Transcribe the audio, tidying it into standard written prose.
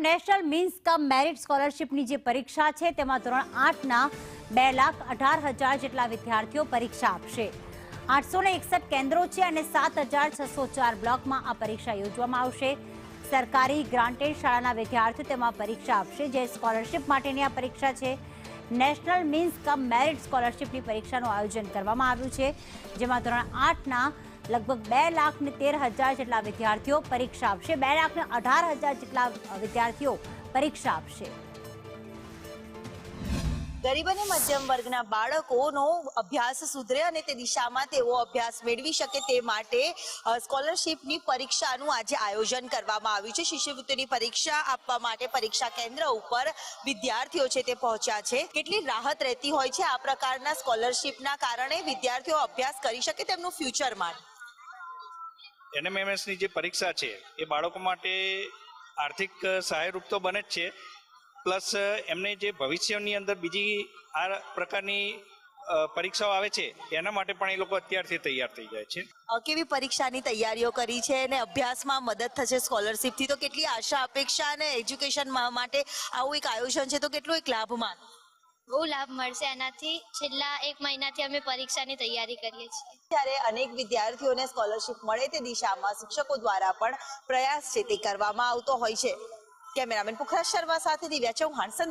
National means કમ merit સ્કોલરશિપની જે પરીક્ષા છે તેમાં ધોરણ 8ના 2,18,000 જેટલા વિદ્યાર્થીઓ પરીક્ષા આપશે। 861 કેન્દ્રો છે અને 7,604 બ્લોકમાં આ પરીક્ષા યોજવામાં આવશે। સરકારી ગ્રાન્ટેડ શાળાના વિદ્યાર્થીઓ તેમાં પરીક્ષા આપશે। જે સ્કોલરશિપ માટેની આ પરીક્ષા છે। નેશનલ મીન્સ કમ મેરિટ સ્કોલરશિપની પરીક્ષાનું આયોજન કરવામાં આવ્યું છે, જેમાં ધોરણ 8ના લગભગ 2,13,000 જેટલા વિદ્યાર્થીઓ પરીક્ષા આપશે। 2,18,000 જેટલા વિદ્યાર્થીઓ પરીક્ષા આપશે। ગરીબ અને મધ્યમ વર્ગના બાળકોનો અભ્યાસ સુધરે અને તે દિશામાં તેઓ અભ્યાસ મેળવી શકે તે માટે સ્કોલરશિપની પરીક્ષાનું આજે આયોજન કરવામાં આવ્યું છે। શિષ્યવૃત્તિની પરીક્ષા આપવા માટે પરીક્ષા કેન્દ્ર ઉપર વિદ્યાર્થીઓ છે તે પહોંચ્યા છે। કેટલી રાહત રહેતી હોય છે આ પ્રકારના સ્કોલરશિપના કારણે વિદ્યાર્થીઓ અભ્યાસ કરી શકે તેમનું ફ્યુચરમાં। NMMS ની જે પરીક્ષા છે એ બાળકો માટે આર્થિક સહાયરૂપ તો બને જ છે, પ્લસ એમને જે ભવિષ્યની અંદર બીજી આ પ્રકારની પરીક્ષાઓ આવે છે એના માટે પણ એ લોકો અત્યારથી તૈયાર થઈ જાય છે। કેવી પરીક્ષાની તૈયારીઓ કરી છે અને અભ્યાસમાં મદદ થશે સ્કોલરશિપથી, તો કેટલી આશા અપેક્ષા અને એજ્યુકેશન માટે આવું એક આયોજન છે તો કેટલું એક લાભમાં? બહુ લાભ મળશે એનાથી। છેલ્લા 1 મહિનાથી અમે પરીક્ષાની તૈયારી કરીએ છીએ। ત્યારે અનેક વિદ્યાર્થીઓને સ્કોલરશિપ મળે તે દિશામાં શિક્ષકો દ્વારા પણ પ્રયાસ છે તે કરવામાં આવતો હોય છે। કેમેરામેન પુખરાજ શર્મા સાથે દિવ્યા ચૌહાણ, સંદેશ।